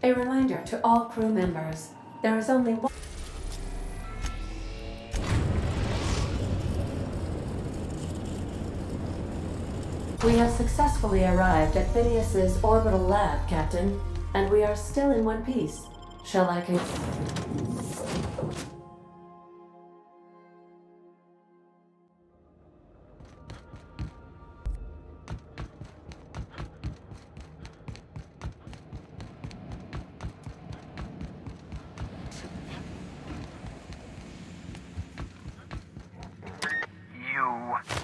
A reminder to all crew members, there is only one... We have successfully arrived at Phineas's orbital lab, Captain, and we are still in one piece. Shall I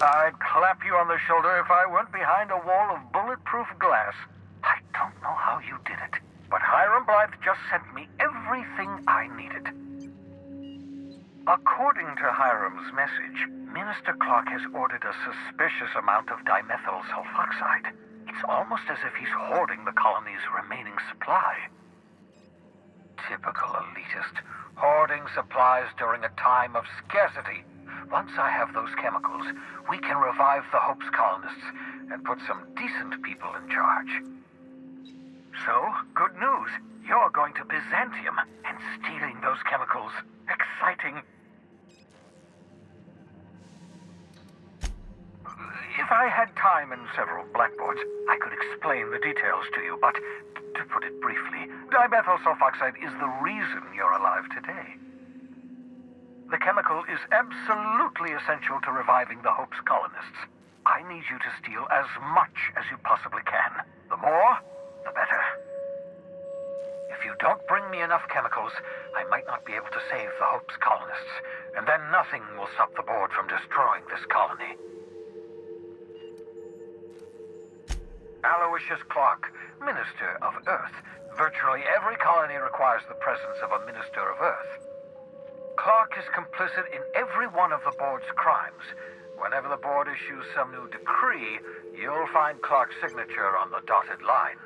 I'd clap you on the shoulder if I weren't behind a wall of bulletproof glass. I don't know how you did it, but Hiram Blythe just sent me everything I needed. According to Hiram's message, Minister Clark has ordered a suspicious amount of dimethyl sulfoxide. It's almost as if he's hoarding the colony's remaining supply. Typical elitist, hoarding supplies during a time of scarcity. Once I have those chemicals, we can revive the Hope's colonists and put some decent people in charge. So, good news. You're going to Byzantium and stealing those chemicals. Exciting. If I had time and several blackboards, I could explain the details to you, but to put it briefly, dimethyl sulfoxide is the reason you're alive today. The chemical is absolutely essential to reviving the Hope's colonists. I need you to steal as much as you possibly can. The more, the better. If you don't bring me enough chemicals, I might not be able to save the Hope's colonists, and then nothing will stop the board from destroying this colony. Aloysius Clark, Minister of Earth. Virtually every colony requires the presence of a Minister of Earth. Clark is complicit in every one of the board's crimes. Whenever the board issues some new decree, you'll find Clark's signature on the dotted line.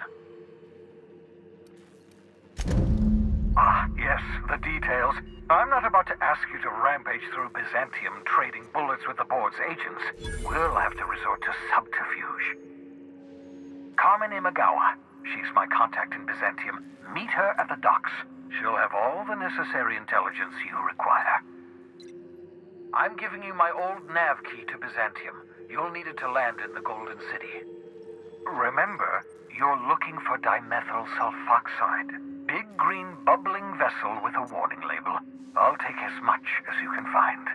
Ah, yes, the details. I'm not about to ask you to rampage through Byzantium trading bullets with the board's agents. We'll have to resort to subterfuge. Carmen Imagawa. She's my contact in Byzantium. Meet her at the docks. She'll have all the necessary intelligence you require. I'm giving you my old nav key to Byzantium. You'll need it to land in the Golden City. Remember, you're looking for dimethyl sulfoxide. Big green bubbling vessel with a warning label. I'll take as much as you can find.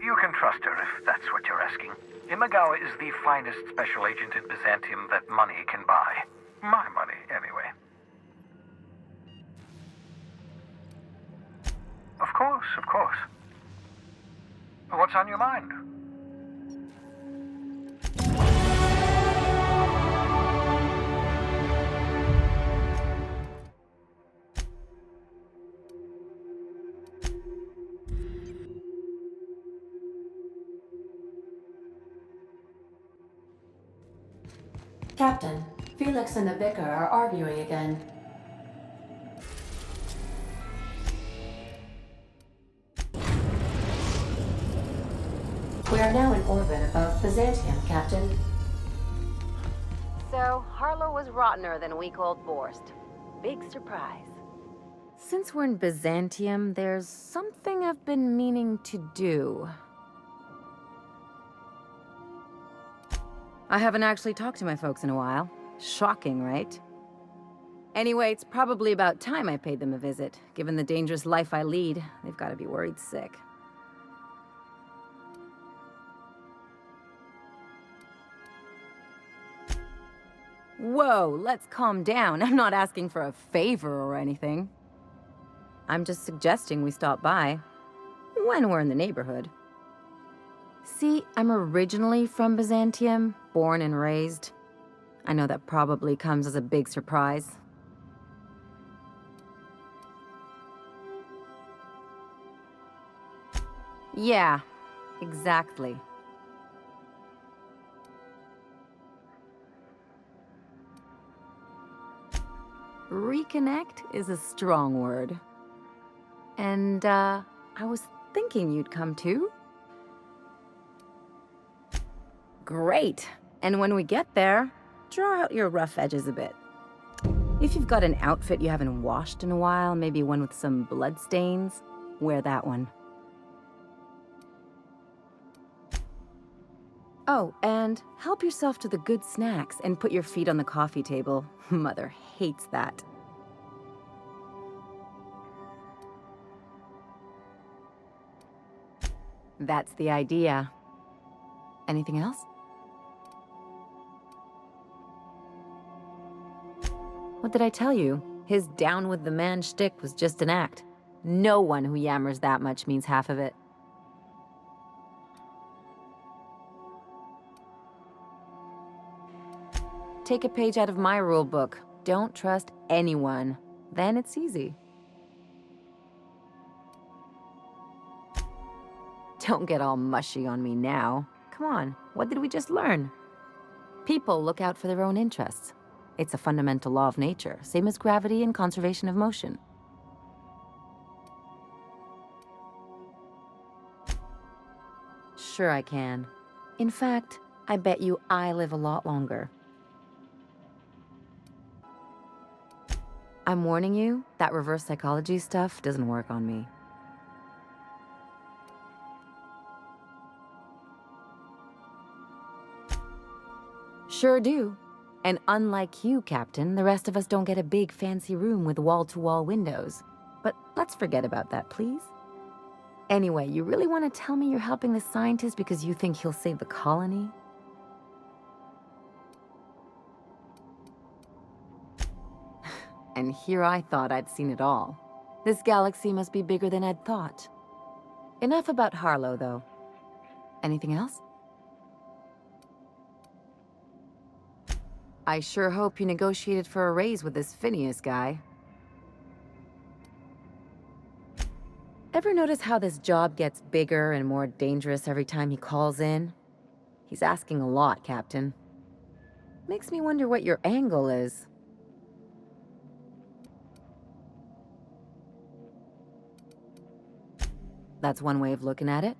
You can trust her if that's what you're asking. Imagawa is the finest special agent in Byzantium that money can buy. My money, anyway. Of course, of course. What's on your mind? Captain, Felix and the Vicar are arguing again. We are now in orbit above Byzantium, Captain. So, Harlow was rottener than week-old Borst. Big surprise. Since we're in Byzantium, there's something I've been meaning to do. I haven't actually talked to my folks in a while. Shocking, right? Anyway, it's probably about time I paid them a visit. Given the dangerous life I lead, they've got to be worried sick. Whoa, let's calm down. I'm not asking for a favor or anything. I'm just suggesting we stop by when we're in the neighborhood. See, I'm originally from Byzantium, born and raised. I know that probably comes as a big surprise. Yeah, exactly. Reconnect is a strong word. And, I was thinking you'd come too. Great. And when we get there, draw out your rough edges a bit. If you've got an outfit you haven't washed in a while, maybe one with some blood stains, wear that one. Oh, and help yourself to the good snacks and put your feet on the coffee table. Mother hates that. That's the idea. Anything else? What did I tell you? His down with the man shtick was just an act. No one who yammers that much means half of it. Take a page out of my rule book. Don't trust anyone. Then it's easy. Don't get all mushy on me now. Come on, what did we just learn? People look out for their own interests. It's a fundamental law of nature, same as gravity and conservation of motion. Sure I can. In fact, I bet you I live a lot longer. I'm warning you, that reverse psychology stuff doesn't work on me. Sure do. And unlike you, Captain, the rest of us don't get a big fancy room with wall-to-wall windows. But let's forget about that, please. Anyway, you really want to tell me you're helping the scientist because you think he'll save the colony? And here I thought I'd seen it all. This galaxy must be bigger than I'd thought. Enough about Harlow, though. Anything else? I sure hope you negotiated for a raise with this Phineas guy. Ever notice how this job gets bigger and more dangerous every time he calls in? He's asking a lot, Captain. Makes me wonder what your angle is. That's one way of looking at it.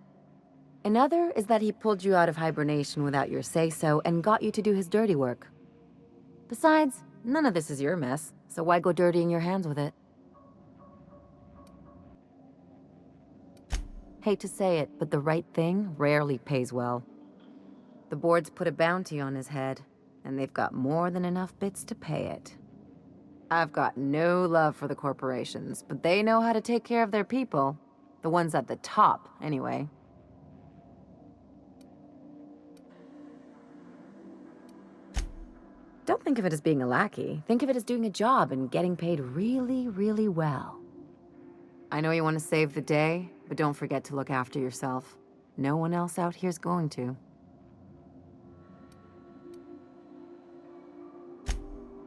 Another is that he pulled you out of hibernation without your say-so and got you to do his dirty work. Besides, none of this is your mess, so why go dirtying your hands with it? Hate to say it, but the right thing rarely pays well. The board's put a bounty on his head, and they've got more than enough bits to pay it. I've got no love for the corporations, but they know how to take care of their people. The ones at the top, anyway. Don't think of it as being a lackey. Think of it as doing a job and getting paid really, really well. I know you want to save the day, but don't forget to look after yourself. No one else out here's going to.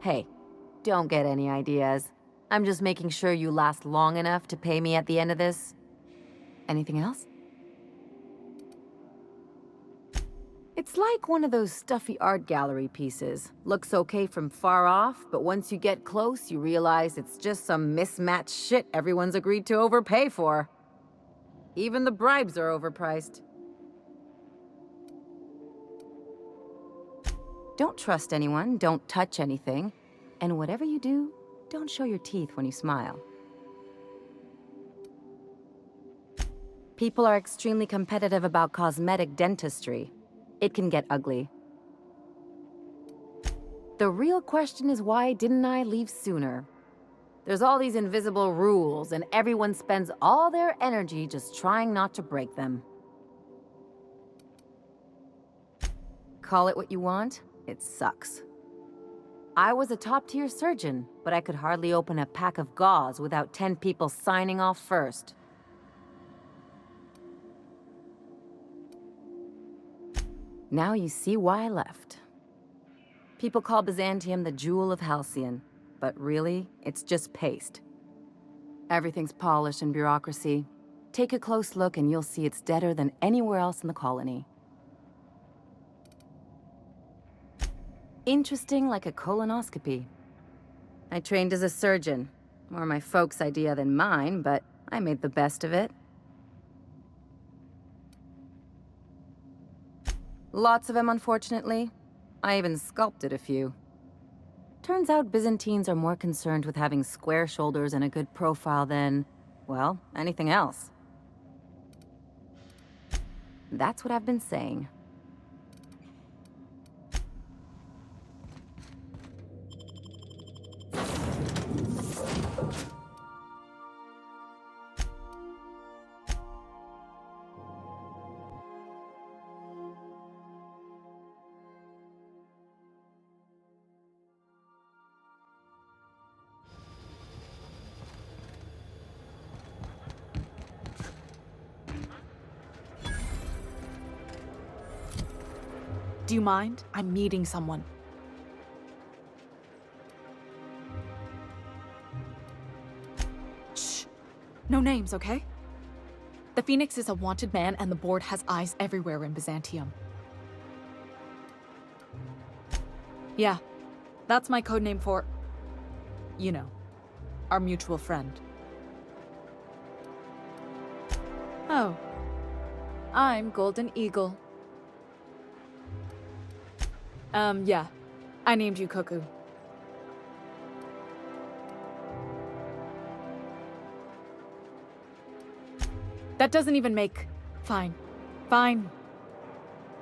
Hey, don't get any ideas. I'm just making sure you last long enough to pay me at the end of this. Anything else? It's like one of those stuffy art gallery pieces. Looks okay from far off, but once you get close, you realize it's just some mismatched shit everyone's agreed to overpay for. Even the bribes are overpriced. Don't trust anyone, don't touch anything, and whatever you do, don't show your teeth when you smile. People are extremely competitive about cosmetic dentistry. It can get ugly. The real question is, why didn't I leave sooner? There's all these invisible rules, and everyone spends all their energy just trying not to break them. Call it what you want, it sucks. I was a top-tier surgeon, but I could hardly open a pack of gauze without 10 people signing off first. Now you see why I left. People call Byzantium the jewel of Halcyon, but really, it's just paste. Everything's polished and bureaucracy. Take a close look and you'll see it's deader than anywhere else in the colony. Interesting like a colonoscopy. I trained as a surgeon. More my folks' idea than mine, but I made the best of it. Lots of them, unfortunately. I even sculpted a few. Turns out Byzantines are more concerned with having square shoulders and a good profile than, well, anything else. That's what I've been saying. Do you mind? I'm meeting someone. Shh. No names, okay? The Phoenix is a wanted man, and the board has eyes everywhere in Byzantium. Yeah, that's my codename for... you know, our mutual friend. Oh. I'm Golden Eagle. Yeah. I named you Cuckoo. That doesn't even make... Fine. Fine.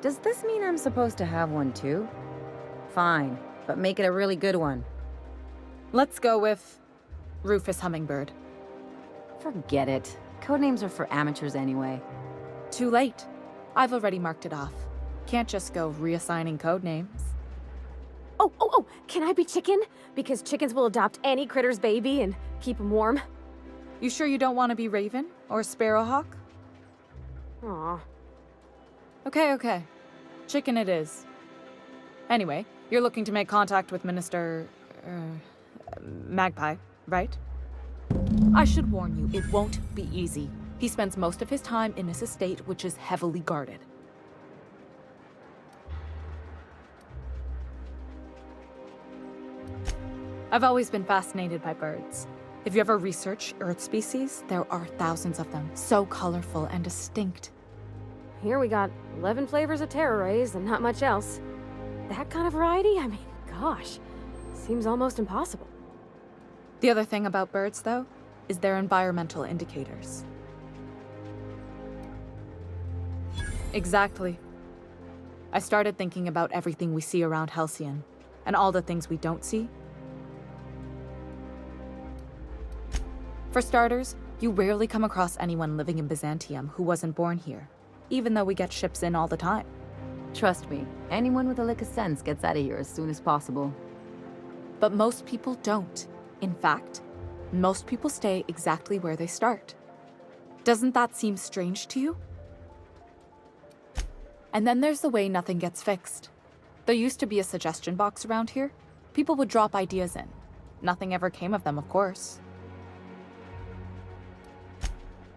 Does this mean I'm supposed to have one too? Fine, but make it a really good one. Let's go with... Rufus Hummingbird. Forget it. Codenames are for amateurs anyway. Too late. I've already marked it off. Can't just go reassigning codenames. Oh, can I be chicken? Because chickens will adopt any critter's baby and keep them warm. You sure you don't want to be Raven or Sparrowhawk? Aw. Okay. Chicken it is. Anyway, you're looking to make contact with Minister... Magpie, right? I should warn you, it won't be easy. He spends most of his time in his estate, which is heavily guarded. I've always been fascinated by birds. If you ever research Earth species, there are thousands of them, so colorful and distinct. Here we got 11 flavors of terror rays and not much else. That kind of variety? I mean, gosh, seems almost impossible. The other thing about birds, though, is their environmental indicators. Exactly. I started thinking about everything we see around Halcyon, and all the things we don't see. For starters, you rarely come across anyone living in Byzantium who wasn't born here, even though we get ships in all the time. Trust me, anyone with a lick of sense gets out of here as soon as possible. But most people don't. In fact, most people stay exactly where they start. Doesn't that seem strange to you? And then there's the way nothing gets fixed. There used to be a suggestion box around here. People would drop ideas in. Nothing ever came of them, of course.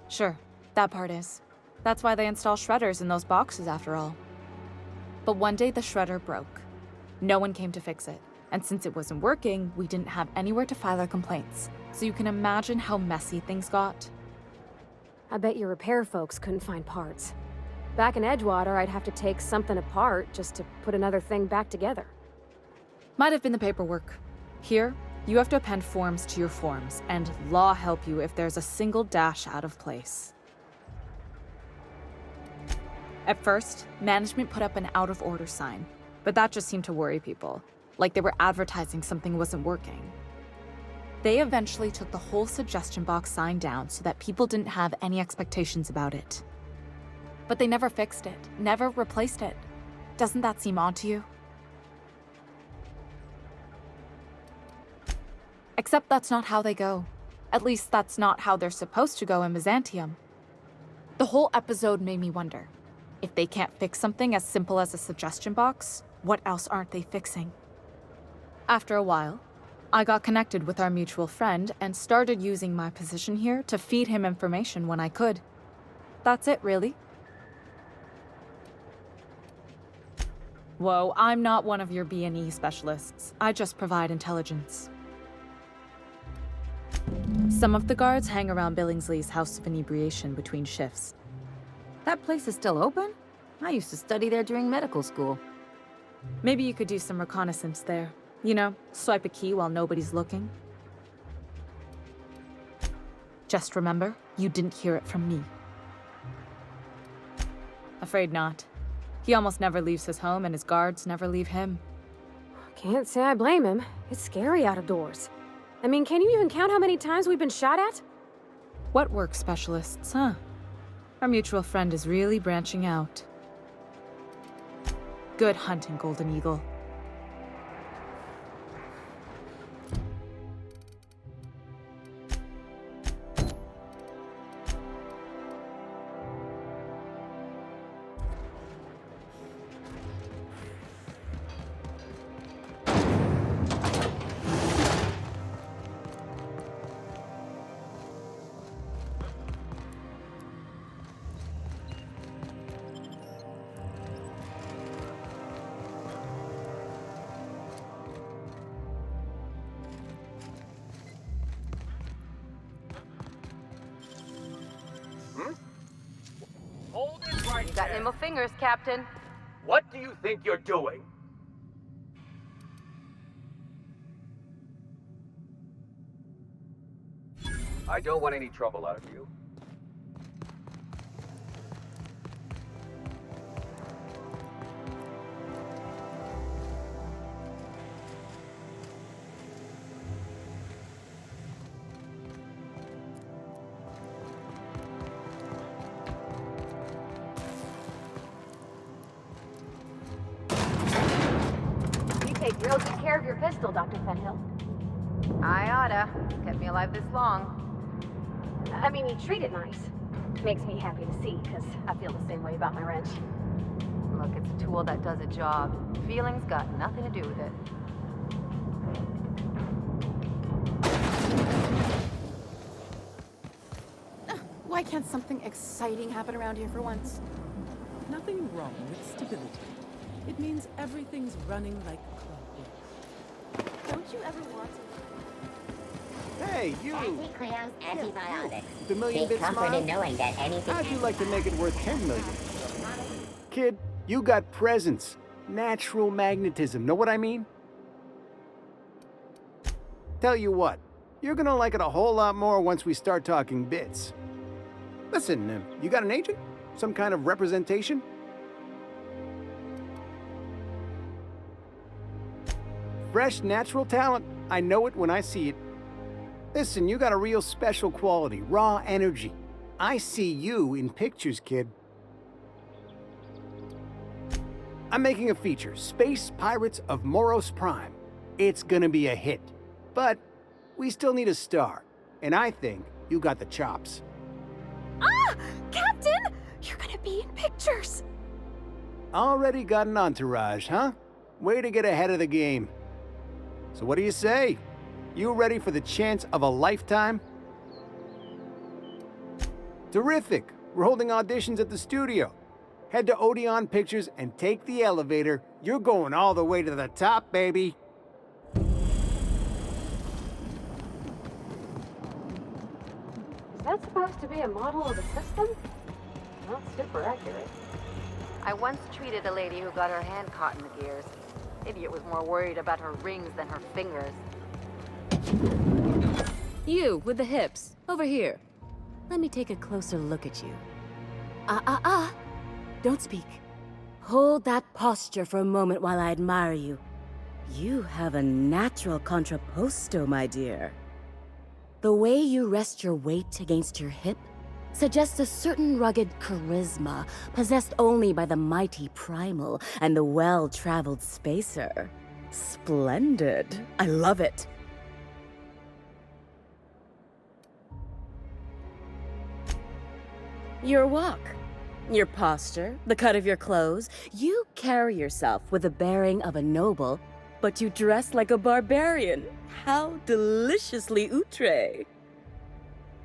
Sure, that part is. That's why they install shredders in those boxes, after all. But one day the shredder broke. No one came to fix it. And since it wasn't working, we didn't have anywhere to file our complaints. So you can imagine how messy things got. I bet your repair folks couldn't find parts. Back in Edgewater, I'd have to take something apart just to put another thing back together. Might have been the paperwork. Here, you have to append forms to your forms, and law help you if there's a single dash out of place. At first, management put up an out-of-order sign, but that just seemed to worry people, like they were advertising something wasn't working. They eventually took the whole suggestion box sign down so that people didn't have any expectations about it. But they never fixed it, never replaced it. Doesn't that seem odd to you? Except that's not how they go. At least that's not how they're supposed to go in Byzantium. The whole episode made me wonder, if they can't fix something as simple as a suggestion box, what else aren't they fixing? After a while, I got connected with our mutual friend and started using my position here to feed him information when I could. That's it, really. Whoa, I'm not one of your B&E specialists. I just provide intelligence. Some of the guards hang around Billingsley's House of Inebriation between shifts. That place is still open? I used to study there during medical school. Maybe you could do some reconnaissance there. You know, swipe a key while nobody's looking. Just remember, you didn't hear it from me. Afraid not. He almost never leaves his home, and his guards never leave him. Can't say I blame him. It's scary out of doors. I mean, can you even count how many times we've been shot at? What work specialists, huh? Our mutual friend is really branching out. Good hunting, Golden Eagle. Hold it right You got there. nimble fingers, Captain. What do you think you're doing? I don't want any trouble out of you. You take real good care of your pistol, Dr. Fenhill. I oughta. Kept me alive this long. I mean, you treat it nice. Makes me happy to see, because I feel the same way about my wrench. Look, it's a tool that does a job. Feelings got nothing to do with it. Why can't something exciting happen around here for once? Nothing wrong with stability. It means everything's running like clockwork. Don't you ever want to? Hey, you! Anti-clowns, antibiotics. The million Take bit comfort smile? in knowing that anything. How'd you like to make it worth 10 million? Kid, you got presence. Natural magnetism, know what I mean? Tell you what, you're gonna like it a whole lot more once we start talking bits. Listen, you got an agent? Some kind of representation? Fresh, natural talent. I know it when I see it. Listen, you got a real special quality, raw energy. I see you in pictures, kid. I'm making a feature, Space Pirates of Moros Prime. It's gonna be a hit. But we still need a star. And I think you got the chops. Ah! Captain! You're gonna be in pictures! Already got an entourage, huh? Way to get ahead of the game. So what do you say? You ready for the chance of a lifetime? Terrific! We're holding auditions at the studio. Head to Odeon Pictures and take the elevator. You're going all the way to the top, baby. Is that supposed to be a model of the system? Not super accurate. I once treated a lady who got her hand caught in the gears. Idiot was more worried about her rings than her fingers. You, with the hips. Over here. Let me take a closer look at you. Don't speak. Hold that posture for a moment while I admire you. You have a natural contrapposto, my dear. The way you rest your weight against your hip suggests a certain rugged charisma possessed only by the mighty primal and the well-traveled spacer. Splendid. I love it. Your walk, your posture, the cut of your clothes, you carry yourself with the bearing of a noble, but you dress like a barbarian. How deliciously outre.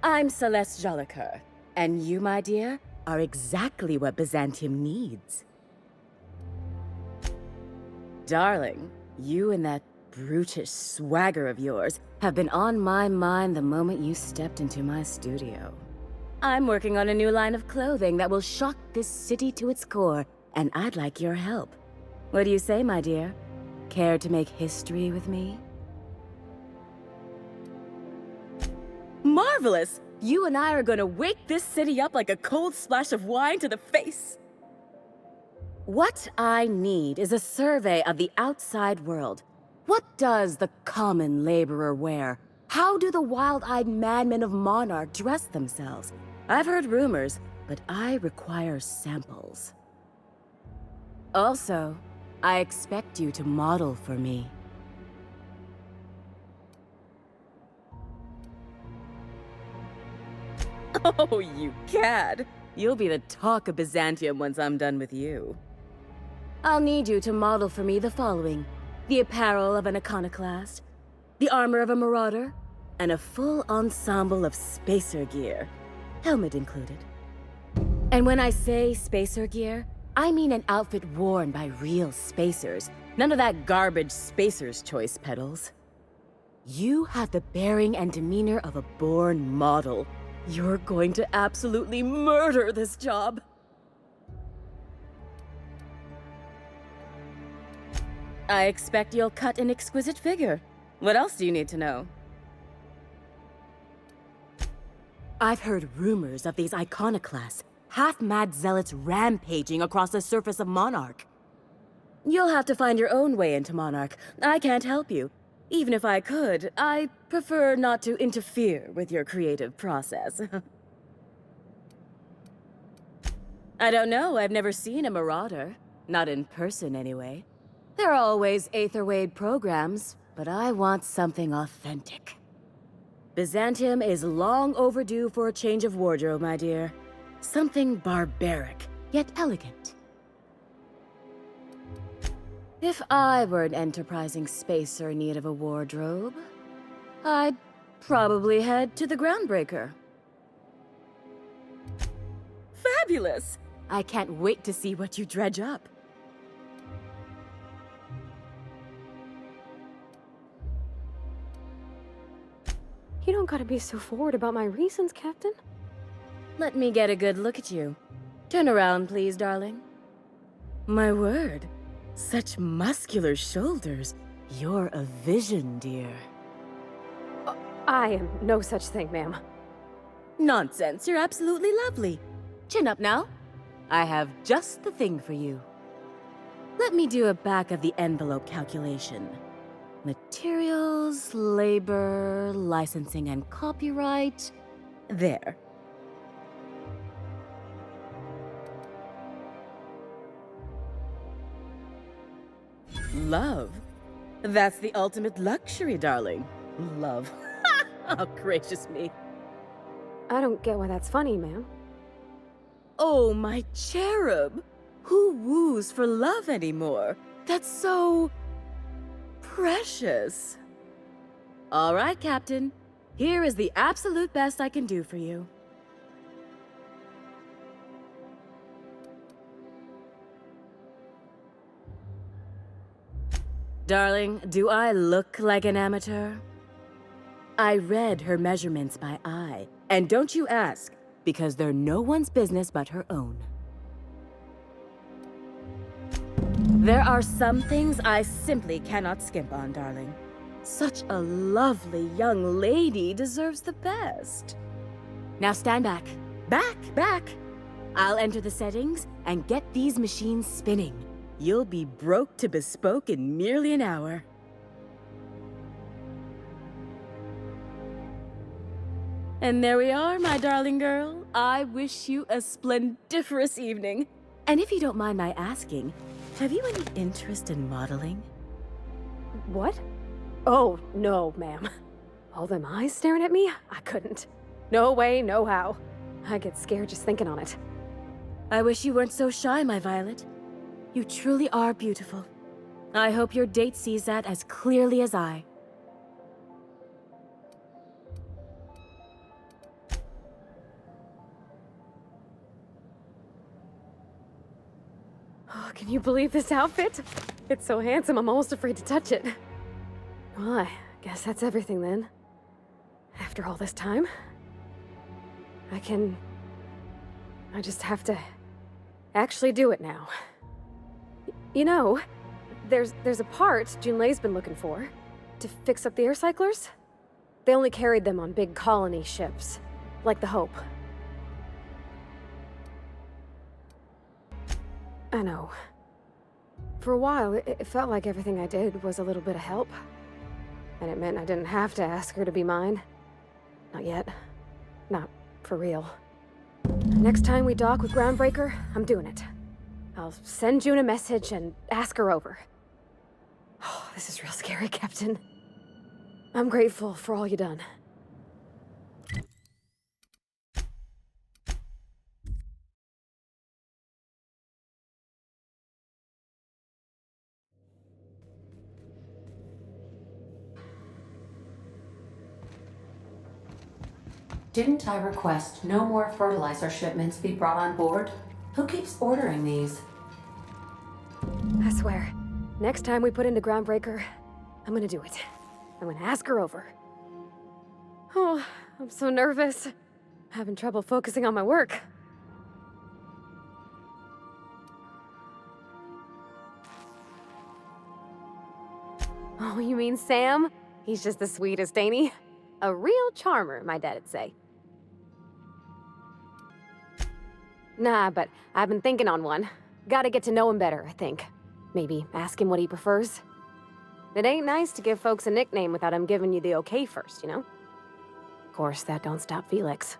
I'm Celeste Jolicoeur, and you, my dear, are exactly what Byzantium needs. Darling, you and that brutish swagger of yours have been on my mind the moment you stepped into my studio. I'm working on a new line of clothing that will shock this city to its core, and I'd like your help. What do you say, my dear? Care to make history with me? Marvelous! You and I are gonna wake this city up like a cold splash of wine to the face. What I need is a survey of the outside world. What does the common laborer wear? How do the wild-eyed madmen of Monarch dress themselves? I've heard rumors, but I require samples. Also, I expect you to model for me. Oh, you cad! You'll be the talk of Byzantium once I'm done with you. I'll need you to model for me the following: the apparel of an iconoclast, the armor of a marauder, and a full ensemble of spacer gear, helmet included. And when I say spacer gear, I mean an outfit worn by real spacers, none of that garbage spacer's choice pedals. You have the bearing and demeanor of a born model. You're going to absolutely murder this job. I expect you'll cut an exquisite figure. What else do you need to know? I've heard rumors of these iconoclasts, half-mad zealots rampaging across the surface of Monarch. You'll have to find your own way into Monarch. I can't help you. Even if I could, I prefer not to interfere with your creative process. I don't know, I've never seen a marauder. Not in person, anyway. There are always Aetherwade programs, but I want something authentic. Byzantium is long overdue for a change of wardrobe, my dear. Something barbaric, yet elegant. If I were an enterprising spacer in need of a wardrobe, I'd probably head to the Groundbreaker. Fabulous! I can't wait to see what you dredge up. You don't gotta be so forward about my reasons, Captain. Let me get a good look at you. Turn around, please, darling. My word. Such muscular shoulders. You're a vision, dear. I am no such thing, ma'am. Nonsense, you're absolutely lovely. Chin up now. I have just the thing for you. Let me do a back-of-the-envelope calculation. Materials, labor, licensing and copyright. There. Love? That's the ultimate luxury, darling. Love. Oh, gracious me. I don't get why that's funny, ma'am. Oh, my cherub. Who woos for love anymore? That's so... precious. All right, Captain. Here is the absolute best I can do for you. Darling, do I look like an amateur? I read her measurements by eye. And don't you ask, because they're no one's business but her own. There are some things I simply cannot skimp on, darling. Such a lovely young lady deserves the best. Now stand back. Back! I'll enter the settings and get these machines spinning. You'll be broke to bespoke in merely an hour. And there we are, my darling girl. I wish you a splendiferous evening. And if you don't mind my asking, have you any interest in modeling? What? Oh, no, ma'am. All them eyes staring at me? I couldn't. No way, no how. I get scared just thinking on it. I wish you weren't so shy, my Violet. You truly are beautiful. I hope your date sees that as clearly as I. Oh, can you believe this outfit? It's so handsome, I'm almost afraid to touch it. Well, I guess that's everything then. After all this time, I just have to actually do it now. You know, There's a part Junlei's been looking for to fix up the air cyclers. They only carried them on big colony ships, like the Hope. I know. For a while, it felt like everything I did was a little bit of help. And it meant I didn't have to ask her to be mine. Not yet. Not for real. Next time we dock with Groundbreaker, I'm doing it. I'll send June a message and ask her over. Oh, this is real scary, Captain. I'm grateful for all you done. Didn't I request no more fertilizer shipments be brought on board? Who keeps ordering these? I swear, next time we put into Groundbreaker, I'm gonna do it. I'm gonna ask her over. Oh, I'm so nervous. Having trouble focusing on my work. Oh, you mean Sam? He's just the sweetest, ain't he? A real charmer, my dad'd say. Nah, but I've been thinking on one. Gotta get to know him better, I think. Maybe ask him what he prefers. It ain't nice to give folks a nickname without him giving you the okay first, you know? Of course, that don't stop Felix.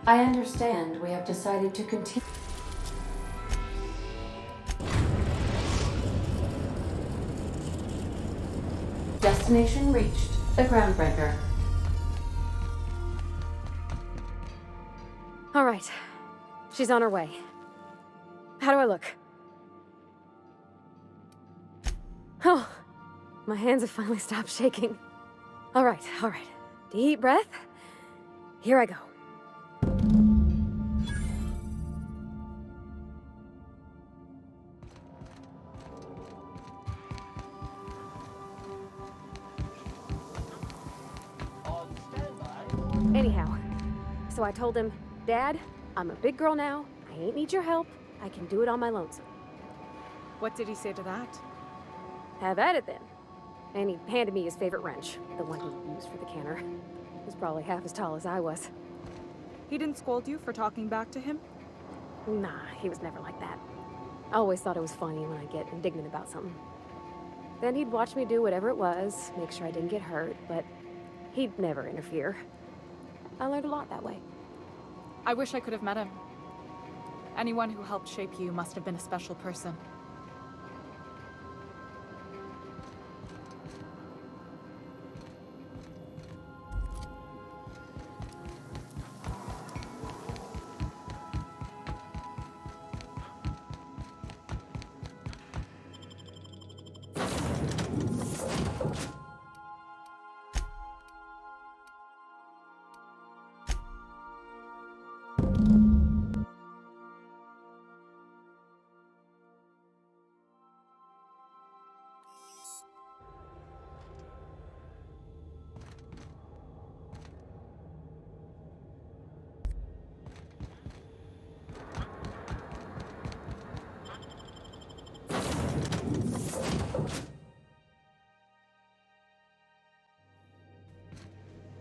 I understand we have decided to continue. Destination reached. The Groundbreaker. All right. She's on her way. How do I look? Oh, my hands have finally stopped shaking. All right. Deep breath. Here I go. Anyhow, so I told him, Dad, I'm a big girl now. I ain't need your help. I can do it on my lonesome. What did he say to that? Have at it then. And he handed me his favorite wrench, the one he used for the canner. He was probably half as tall as I was. He didn't scold you for talking back to him? Nah, he was never like that. I always thought it was funny when I get indignant about something. Then he'd watch me do whatever it was, make sure I didn't get hurt, but he'd never interfere. I learned a lot that way. I wish I could have met him. Anyone who helped shape you must have been a special person.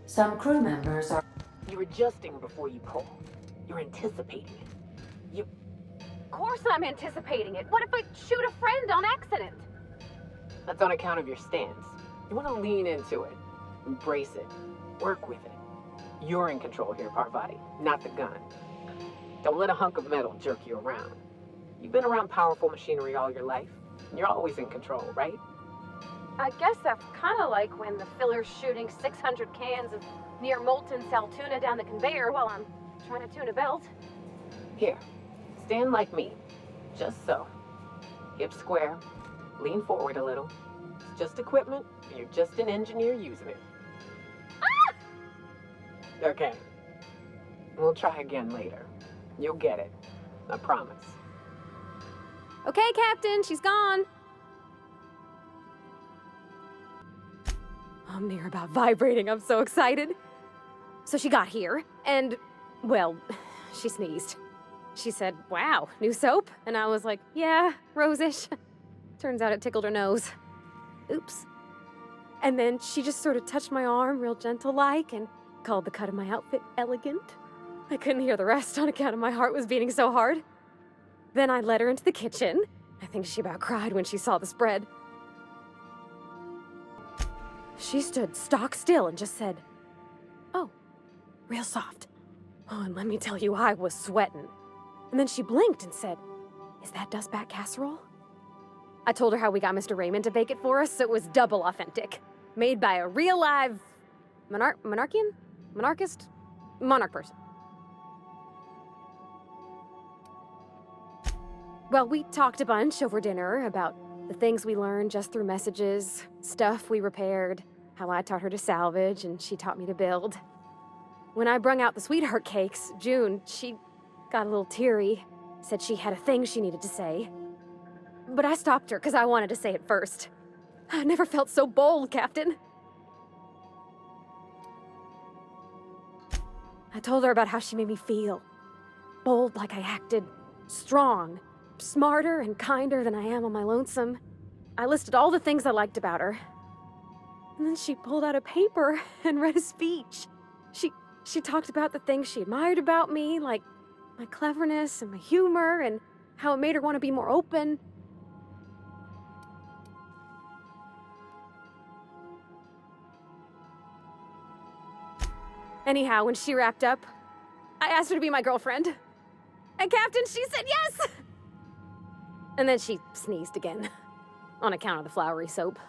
Some crew members are... You're adjusting before you pull. You're anticipating it. Of course I'm anticipating it. What if I shoot a friend on accident? That's on account of your stance. You want to lean into it. Embrace it. Work with it. You're in control here, Parvati, not the gun. Don't let a hunk of metal jerk you around. You've been around powerful machinery all your life. You're always in control, right? I guess that's kind of like when the filler's shooting 600 cans of near molten sal tuna down the conveyor while I'm trying to tune a belt. Here, stand like me. Just so. Hips square. Lean forward a little. It's just equipment, and you're just an engineer using it. Ah! Okay. We'll try again later. You'll get it. I promise. Okay, Captain, she's gone. I'm near about vibrating. I'm so excited. So she got here, and Well, she sneezed. She said, "Wow, new soap?" And I was like, "Yeah, rose-ish." Turns out it tickled her nose. Oops. And then she just sort of touched my arm real gentle-like and called the cut of my outfit elegant. I couldn't hear the rest on account of my heart was beating so hard. Then I led her into the kitchen. I think she about cried when she saw the spread. She stood stock still and just said, "Oh, real soft." Oh, and let me tell you, I was sweating. And then she blinked and said, "Is that dustback casserole?" I told her how we got Mr. Raymond to bake it for us, so it was double authentic. Made by a real live monarch person. Well, we talked a bunch over dinner about the things we learned just through messages, stuff we repaired, how I taught her to salvage and she taught me to build. When I brung out the sweetheart cakes, June, she got a little teary, said she had a thing she needed to say. But I stopped her because I wanted to say it first. I never felt so bold, Captain. I told her about how she made me feel. Bold like I acted, strong, smarter and kinder than I am on my lonesome. I listed all the things I liked about her. And then she pulled out a paper and read a speech. She talked about the things she admired about me, like my cleverness and my humor, and how it made her want to be more open. Anyhow, when she wrapped up, I asked her to be my girlfriend. And Captain, she said yes! And then she sneezed again, on account of the flowery soap.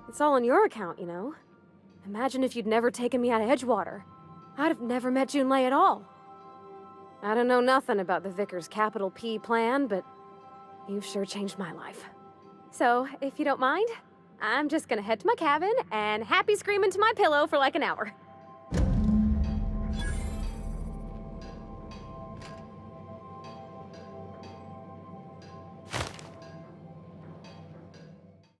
It's all on your account, you know. Imagine if you'd never taken me out of Edgewater. I'd have never met Junlei at all. I don't know nothing about the Vicar's capital P plan, but you've sure changed my life. So, if you don't mind, I'm just gonna head to my cabin and happy scream into my pillow for like an hour.